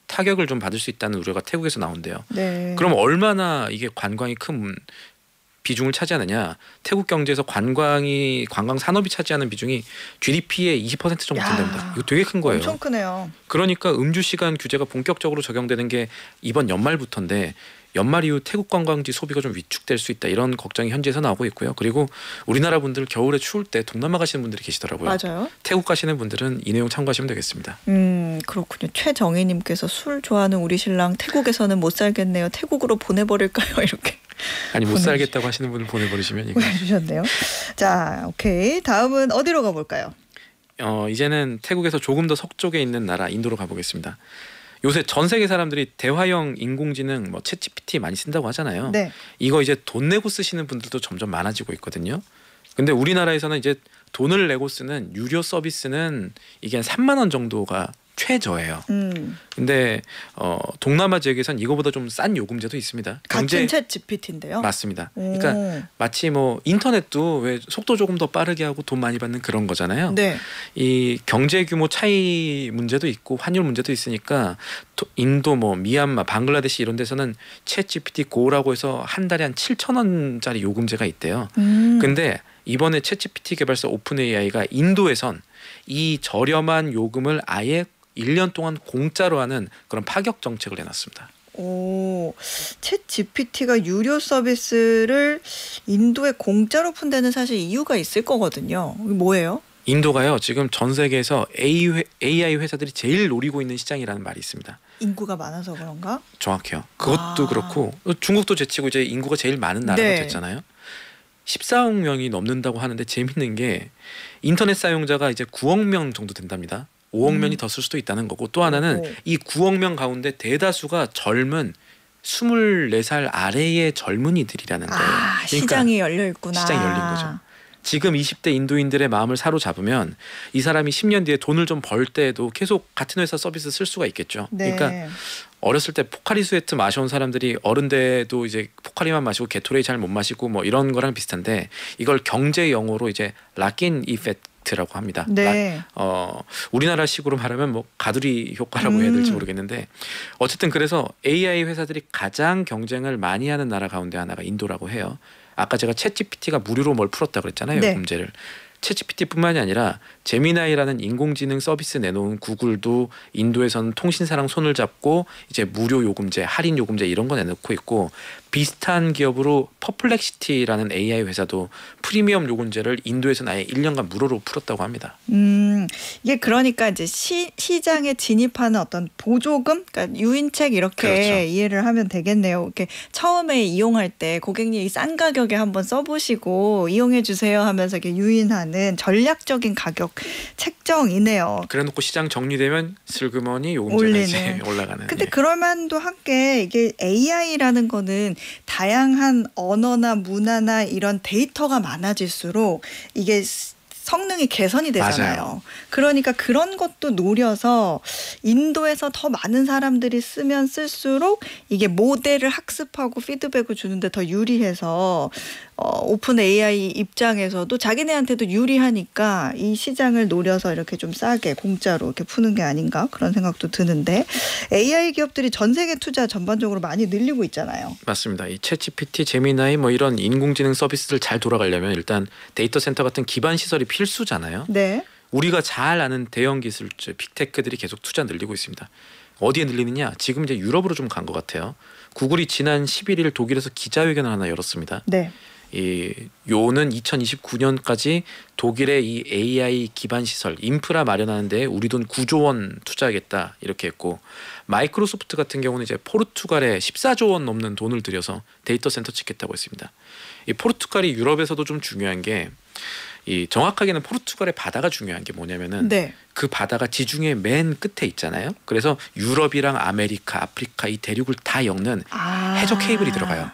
타격을 좀 받을 수 있다는 우려가 태국에서 나온대요. 네. 그럼 얼마나 이게 관광이 큰 비중을 차지하느냐. 태국 경제에서 관광 산업이 차지하는 비중이 GDP의 20% 정도 된답니다. 이거 되게 큰 거예요. 엄청 크네요. 그러니까 음주 시간 규제가 본격적으로 적용되는 게 이번 연말부터인데 연말 이후 태국 관광지 소비가 좀 위축될 수 있다 이런 걱정이 현지에서 나오고 있고요. 그리고 우리나라 분들 겨울에 추울 때 동남아 가시는 분들이 계시더라고요. 맞아요. 태국 가시는 분들은 이 내용 참고하시면 되겠습니다. 그렇군요. 최정희님께서 술 좋아하는 우리 신랑 태국에서는 못 살겠네요. 태국으로 보내버릴까요? 이렇게. 아니 못 살겠다고 하시는 분을 보내버리시면 이거. 보내주셨네요. 자, 오케이. 다음은 어디로 가볼까요? 이제는 태국에서 조금 더 서쪽에 있는 나라 인도로 가보겠습니다. 요새 전 세계 사람들이 대화형 인공지능 뭐 챗GPT 많이 쓴다고 하잖아요. 네. 이거 이제 돈 내고 쓰시는 분들도 점점 많아지고 있거든요. 근데 우리나라에서는 이제 돈을 내고 쓰는 유료 서비스는 이게 한 3만 원 정도가 최저예요. 근데 동남아 지역에선 이거보다 좀 싼 요금제도 있습니다. 같은 챗 GPT인데요. 맞습니다. 그러니까 마치 뭐 인터넷도 왜 속도 조금 더 빠르게 하고 돈 많이 받는 그런 거잖아요. 네. 이 경제 규모 차이 문제도 있고 환율 문제도 있으니까 인도 뭐 미얀마, 방글라데시 이런 데서는 챗 GPT 고라고 해서 한 달에 한 7,000원짜리 요금제가 있대요. 근데 이번에 챗 GPT 개발사 오픈 AI가 인도에선 이 저렴한 요금을 아예 1년 동안 공짜로 하는 그런 파격 정책을 내놨습니다. 챗 GPT가 유료 서비스를 인도에 공짜로 푼 데는 사실 이유가 있을 거거든요. 이게 뭐예요? 인도가요 지금 전 세계에서 AI 회사들이 제일 노리고 있는 시장이라는 말이 있습니다. 인구가 많아서 그런가? 정확해요. 그것도 그렇고 중국도 제치고 이제 인구가 제일 많은 나라가 네. 됐잖아요. 14억 명이 넘는다고 하는데 재밌는 게 인터넷 사용자가 이제 9억 명 정도 된답니다. 5억 명이 더 쓸 수도 있다는 거고 또 하나는 이 9억 명 가운데 대다수가 젊은 24살 아래의 젊은이들이라는 거예요. 그러니까 시장이 열려 있구나. 시장이 열린 거죠. 지금 20대 인도인들의 마음을 사로잡으면 이 사람이 10년 뒤에 돈을 좀 벌 때에도 계속 같은 회사 서비스 쓸 수가 있겠죠. 네. 그러니까 어렸을 때 포카리 스웨트 마셔온 사람들이 어른 돼도 이제 포카리만 마시고 게토레이 잘 못 마시고 뭐 이런 거랑 비슷한데 이걸 경제 용어로 이제 락인 이펙트라고 합니다. 네. 우리나라식으로 말하면 뭐 가두리 효과라고 해야 될지 모르겠는데 어쨌든 그래서 AI 회사들이 가장 경쟁을 많이 하는 나라 가운데 하나가 인도라고 해요. 아까 제가 챗GPT가 무료로 뭘 풀었다 그랬잖아요. 네. 문제를. 챗GPT뿐만이 아니라 제미나이라는 인공지능 서비스 내놓은 구글도 인도에서는 통신사랑 손을 잡고 이제 무료 요금제, 할인 요금제 이런 거 내놓고 있고 비슷한 기업으로 퍼플렉시티라는 AI 회사도 프리미엄 요금제를 인도에서는 아예 1년간 무료로 풀었다고 합니다. 이게 그러니까 이제 시장에 진입하는 어떤 보조금, 그러니까 유인책 이렇게 그렇죠. 이해를 하면 되겠네요. 이렇게 처음에 이용할 때 고객님이 싼 가격에 한번 써보시고 이용해 주세요 하면서 이렇게 유인하는 전략적인 가격 책정이네요. 그래놓고 시장 정리되면 슬그머니 요금제가 이제 올라가는. 근데 그럴만도 한 게 이게 AI라는 거는 다양한 언어나 문화나 이런 데이터가 많아질수록 이게 성능이 개선이 되잖아요. 맞아요. 그러니까 그런 것도 노려서 인도에서 더 많은 사람들이 쓰면 쓸수록 이게 모델을 학습하고 피드백을 주는데 더 유리해서 오픈 AI 입장에서도 자기네한테도 유리하니까 이 시장을 노려서 이렇게 좀 싸게 공짜로 이렇게 푸는 게 아닌가 그런 생각도 드는데 AI 기업들이 전 세계 투자 전반적으로 많이 늘리고 있잖아요. 맞습니다. 이 챗GPT, 제미나이 뭐 이런 인공지능 서비스들 잘 돌아가려면 일단 데이터 센터 같은 기반 시설이 필수잖아요. 네. 우리가 잘 아는 대형 기술주, 빅테크들이 계속 투자 늘리고 있습니다. 어디에 늘리느냐? 지금 이제 유럽으로 좀 간 것 같아요. 구글이 지난 11일 독일에서 기자회견을 하나 열었습니다. 네. 요는 2029년까지 독일의 이 AI 기반 시설 인프라 마련하는 데 우리 돈 9조 원 투자하겠다 이렇게 했고 마이크로소프트 같은 경우는 이제 포르투갈에 14조 원 넘는 돈을 들여서 데이터 센터 짓겠다고 했습니다. 이 포르투갈이 유럽에서도 좀 중요한 게 이 정확하게는 포르투갈의 바다가 중요한 게 뭐냐면은 네. 그 바다가 지중해 맨 끝에 있잖아요. 그래서 유럽이랑 아메리카, 아프리카 이 대륙을 다 엮는 해저 케이블이 들어가요.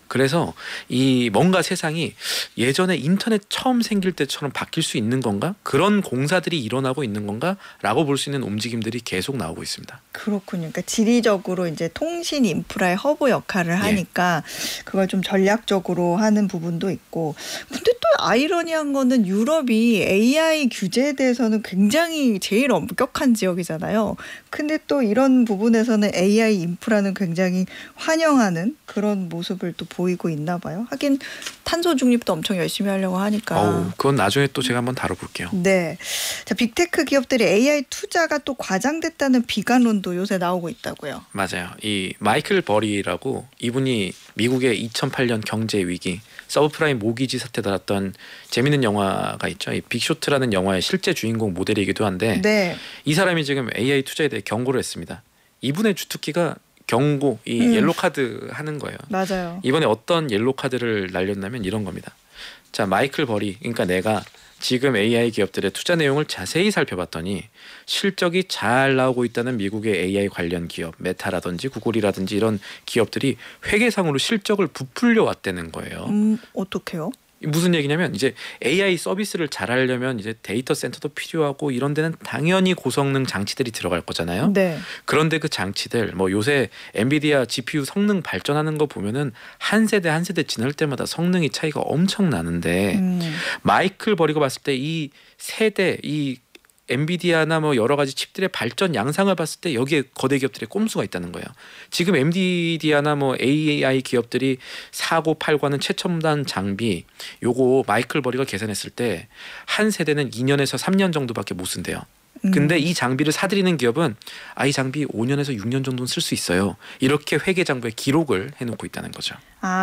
그래서 이 뭔가 세상이 예전에 인터넷 처음 생길 때처럼 바뀔 수 있는 건가? 그런 공사들이 일어나고 있는 건가?라고 볼 수 있는 움직임들이 계속 나오고 있습니다. 그렇군요. 그러니까 지리적으로 이제 통신 인프라의 허브 역할을 하니까 그걸 좀 전략적으로 하는 부분도 있고. 근데 또 아이러니한 거는 유럽이 AI 규제에 대해서는 굉장히 제일 엄격한 지역이잖아요. 근데 또 이런 부분에서는 AI 인프라는 굉장히 환영하는 그런 모습을 또 보이고 있나 봐요. 하긴 탄소 중립도 엄청 열심히 하려고 하니까. 그건 나중에 또 제가 한번 다뤄볼게요. 네. 자, 빅테크 기업들이 AI 투자가 또 과장됐다는 비관론도 요새 나오고 있다고요. 맞아요. 이 마이클 버리라고 이분이 미국의 2008년 경제 위기 서브프라임 모기지 사태 달았던 재밌는 영화가 있죠. 이 빅쇼트라는 영화의 실제 주인공 모델이기도 한데 네. 이 사람이 지금 AI 투자에 대해 경고를 했습니다. 이분의 주특기가 경고, 이 옐로 카드 하는 거예요. 맞아요. 이번에 어떤 옐로 카드를 날렸냐면 이런 겁니다. 자, 마이클 버리, 그러니까 내가 지금 AI 기업들의 투자 내용을 자세히 살펴봤더니 실적이 잘 나오고 있다는 미국의 AI 관련 기업, 메타라든지 구글이라든지 이런 기업들이 회계상으로 실적을 부풀려 왔다는 거예요. 어떻게요? 무슨 얘기냐면 이제 AI 서비스를 잘하려면 이제 데이터 센터도 필요하고 이런 데는 당연히 고성능 장치들이 들어갈 거잖아요. 네. 그런데 그 장치들 뭐 요새 엔비디아 GPU 성능 발전하는 거 보면은 한 세대 한 세대 지날 때마다 성능이 차이가 엄청 나는데 마이클 버리가 봤을 때 이 세대 이 엔비디아나 뭐 여러 가지 칩들의 발전 양상을 봤을 때 여기에 거대 기업들의 꼼수가 있다는 거예요. 지금 엔비디아나 뭐 AI 기업들이 사고 팔고 하는 최첨단 장비 요거 마이클 버리가 계산했을 때 한 세대는 2년에서 3년 정도밖에 못 쓴대요. 근데 이 장비를 사들이는 기업은 이 장비 5년에서 6년 정도는 쓸 수 있어요. 이렇게 회계장부에 기록을 해놓고 있다는 거죠.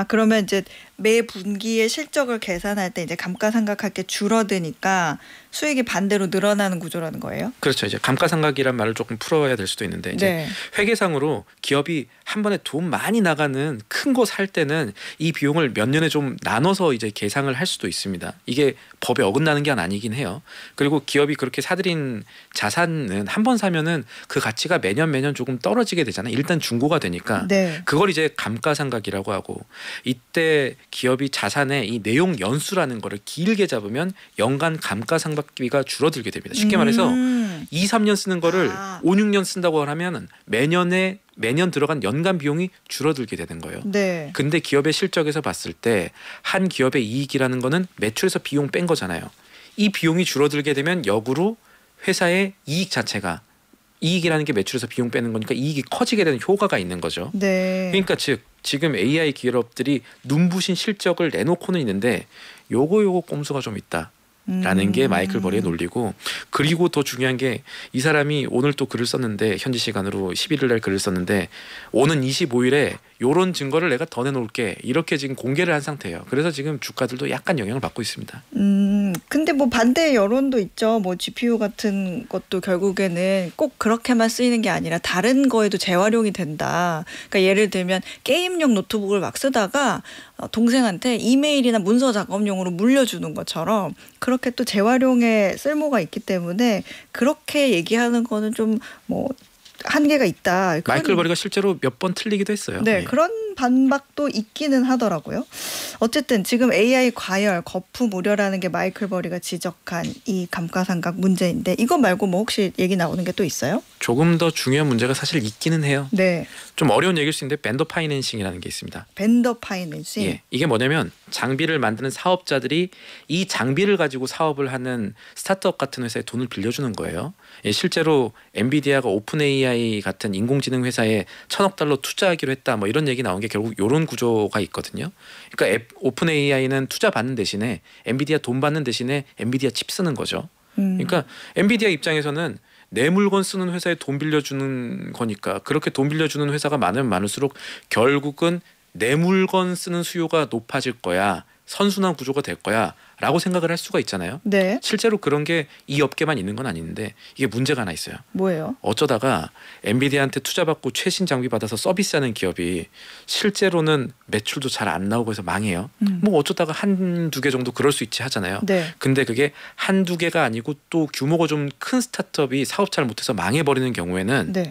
그러면 이제 매 분기의 실적을 계산할 때 이제 감가상각할 게 줄어드니까 수익이 반대로 늘어나는 구조라는 거예요? 그렇죠. 이제 감가상각이란 말을 조금 풀어야 될 수도 있는데 이제 회계상으로 기업이 한 번에 돈 많이 나가는 큰 거 살 때는 이 비용을 몇 년에 좀 나눠서 이제 계상을 할 수도 있습니다. 이게 법에 어긋나는 게 아니긴 해요. 그리고 기업이 그렇게 사들인 자산은 한 번 사면은 그 가치가 매년 조금 떨어지게 되잖아요. 일단 중고가 되니까 그걸 이제 감가상각이라고 하고 이때 기업이 자산의 이 내용 연수라는 거를 길게 잡으면 연간 감가상각비가 줄어들게 됩니다. 쉽게 말해서 2, 3년 쓰는 거를 5, 6년 쓴다고 하면 매년 들어간 연간 비용이 줄어들게 되는 거예요. 근데 기업의 실적에서 봤을 때 한 기업의 이익이라는 거는 매출에서 비용 뺀 거잖아요. 이 비용이 줄어들게 되면 역으로 회사의 이익 자체가 이익이라는 게 매출에서 비용 빼는 거니까 이익이 커지게 되는 효과가 있는 거죠. 그러니까 즉 지금 AI 기업들이 눈부신 실적을 내놓고는 있는데 요거 꼼수가 좀 있다. 라는 게 마이클 버리의 논리고 그리고 더 중요한 게 이 사람이 오늘 또 글을 썼는데 현지 시간으로 11일 날 글을 썼는데 오는 25일에 요런 증거를 내가 더 내놓을게 이렇게 지금 공개를 한 상태예요. 그래서 지금 주가들도 약간 영향을 받고 있습니다. 근데 뭐 반대 여론도 있죠. 뭐 GPU 같은 것도 결국에는 꼭 그렇게만 쓰이는 게 아니라 다른 거에도 재활용이 된다. 그러니까 예를 들면 게임용 노트북을 막 쓰다가 동생한테 이메일이나 문서 작업용으로 물려주는 것처럼 그렇게 또 재활용에 쓸모가 있기 때문에 그렇게 얘기하는 거는 좀 뭐 한계가 있다. 마이클 버리가 실제로 몇 번 틀리기도 했어요. 그런 반박도 있기는 하더라고요. 어쨌든 지금 AI 과열, 거품 우려라는 게 마이클 버리가 지적한 이 감가상각 문제인데 이거 말고 뭐 혹시 얘기 나오는 게 또 있어요? 조금 더 중요한 문제가 사실 있기는 해요. 네. 좀 어려운 얘기일 수 있는데 벤더 파이낸싱이라는 게 있습니다. 벤더 파이낸싱. 예, 이게 뭐냐면 장비를 만드는 사업자들이 이 장비를 가지고 사업을 하는 스타트업 같은 회사에 돈을 빌려주는 거예요. 예, 실제로 엔비디아가 오픈 AI 같은 인공지능 회사에 1,000억 달러 투자하기로 했다. 뭐 이런 얘기 나온 게 결국 이런 구조가 있거든요. 그러니까 오픈 AI는 투자 받는 대신에 엔비디아 돈 받는 대신에 엔비디아 칩 쓰는 거죠. 그러니까 엔비디아 입장에서는 내 물건 쓰는 회사에 돈 빌려주는 거니까 그렇게 돈 빌려주는 회사가 많으면 많을수록 결국은 내 물건 쓰는 수요가 높아질 거야. 선순환 구조가 될 거야 라고 생각을 할 수가 있잖아요. 네. 실제로 그런 게 이 업계만 있는 건 아닌데 이게 문제가 하나 있어요. 뭐예요? 어쩌다가 엔비디아한테 투자받고 최신 장비 받아서 서비스하는 기업이 실제로는 매출도 잘 안 나오고 해서 망해요. 뭐 어쩌다가 한두 개 정도 그럴 수 있지 하잖아요. 네. 근데 그게 한두 개가 아니고 또 규모가 좀 큰 스타트업이 사업 잘 못해서 망해버리는 경우에는 네.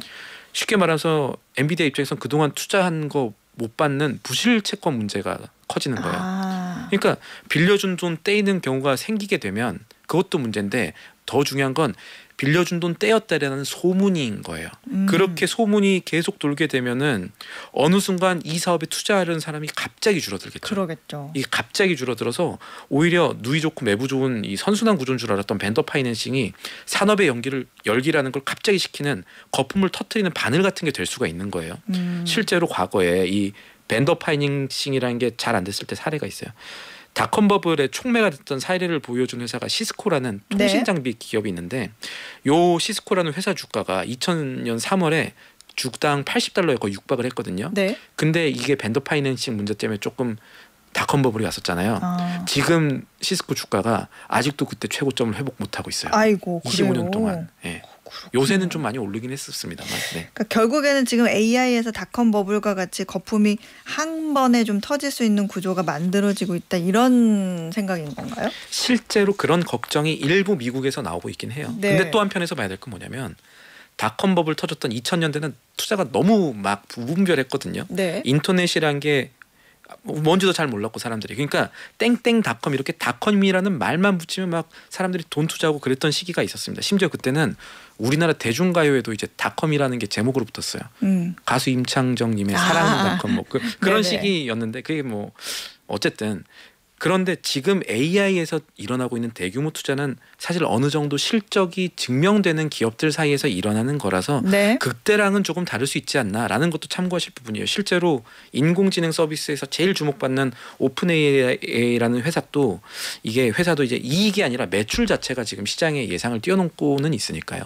쉽게 말해서 엔비디아 입장에서는 그동안 투자한 거 못 받는 부실 채권 문제가 커지는 거예요. 그러니까 빌려준 돈 떼이는 경우가 생기게 되면 그것도 문제인데 더 중요한 건 빌려준 돈 떼었다라는 소문인 거예요. 그렇게 소문이 계속 돌게 되면은 어느 순간 이 사업에 투자하려는 사람이 갑자기 줄어들겠죠. 그러겠죠. 이게 갑자기 줄어들어서 오히려 누이 좋고 매부 좋은 이 선순환 구조인 줄 알았던 벤더 파이낸싱이 산업의 열기라는 걸 갑자기 시키는 거품을 터뜨리는 바늘 같은 게 될 수가 있는 거예요. 실제로 과거에 이 벤더 파이낸싱이라는 게 잘 안 됐을 때 사례가 있어요. 닷컴 버블의 촉매가 됐던 사례를 보여준 회사가 시스코라는 통신 장비 기업이 있는데 요 시스코라는 회사 주가가 2000년 3월에 주당 80달러에 거의 육박을 했거든요. 네. 근데 이게 벤더 파이낸싱 문제 때문에 조금 닷컴 버블이 왔었잖아요. 지금 시스코 주가가 아직도 그때 최고점을 회복 못하고 있어요. 아이고, 25년 동안. 예. 그렇군요. 요새는 좀 많이 오르긴 했었습니다만. 네. 그러니까 결국에는 지금 AI에서 닷컴 버블과 같이 거품이 한 번에 좀 터질 수 있는 구조가 만들어지고 있다 이런 생각인 건가요? 실제로 그런 걱정이 일부 미국에서 나오고 있긴 해요. 네. 근데 또 한편에서 봐야 될 건 뭐냐면 닷컴 버블 터졌던 2000년대는 투자가 너무 막 부분별했거든요. 네. 인터넷이란 게 뭔지도 잘 몰랐고 사람들이 그러니까 땡땡닷컴 이렇게 닷컴이라는 말만 붙이면 막 사람들이 돈 투자하고 그랬던 시기가 있었습니다. 심지어 그때는 우리나라 대중가요에도 이제 닷컴이라는 게 제목으로 붙었어요. 가수 임창정님의 사랑닷컴 뭐 그런 시기였는데 그게 뭐 어쨌든 그런데 지금 AI에서 일어나고 있는 대규모 투자는 사실 어느 정도 실적이 증명되는 기업들 사이에서 일어나는 거라서 네. 그때랑은 조금 다를 수 있지 않나라는 것도 참고하실 부분이에요. 실제로 인공지능 서비스에서 제일 주목받는 오픈 AI라는 회사도 이게 회사도 이제 이익이 아니라 매출 자체가 지금 시장의 예상을 뛰어넘고는 있으니까요.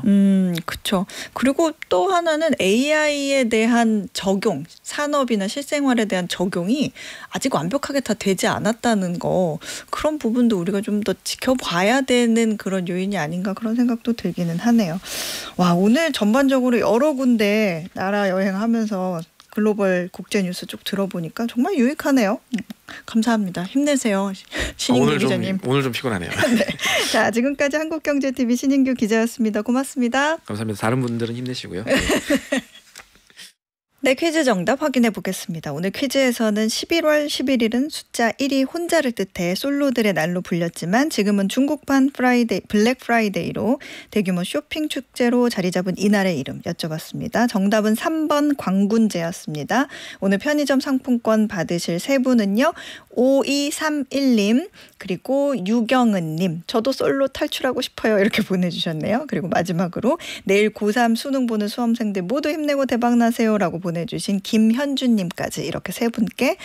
그렇죠. 그리고 또 하나는 AI에 대한 적용, 산업이나 실생활에 대한 적용이 아직 완벽하게 다 되지 않았다는 거. 그런 부분도 우리가 좀 더 지켜봐야 되는 그런 요인이 아닌가 그런 생각도 들기는 하네요. 와, 오늘 전반적으로 여러 군데 나라 여행하면서 글로벌 국제 뉴스 쭉 들어보니까 정말 유익하네요. 감사합니다. 힘내세요. 신인규 기자님. 오늘 좀 피곤하네요. 네. 자, 지금까지 한국경제TV 신인규 기자였습니다. 고맙습니다. 감사합니다. 다른 분들은 힘내시고요. 네, 퀴즈 정답 확인해 보겠습니다. 오늘 퀴즈에서는 11월 11일은 숫자 1이 혼자를 뜻해 솔로들의 날로 불렸지만 지금은 중국판 블랙 프라이데이로 대규모 쇼핑 축제로 자리 잡은 이날의 이름 여쭤봤습니다. 정답은 3번 광군제였습니다. 오늘 편의점 상품권 받으실 세 분은요. 5231님 그리고 유경은님 저도 솔로 탈출하고 싶어요 이렇게 보내주셨네요. 그리고 마지막으로 내일 고3 수능 보는 수험생들 모두 힘내고 대박나세요 라고 보내주신 김현주님까지 이렇게 세 분께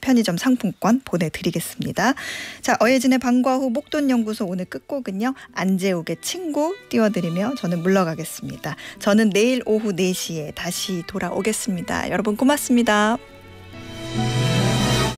편의점 상품권 보내드리겠습니다. 자, 어예진의 방과 후 목돈연구소 오늘 끝곡은요. 안재욱의 친구 띄워드리며 저는 물러가겠습니다. 저는 내일 오후 4시에 다시 돌아오겠습니다. 여러분 고맙습니다.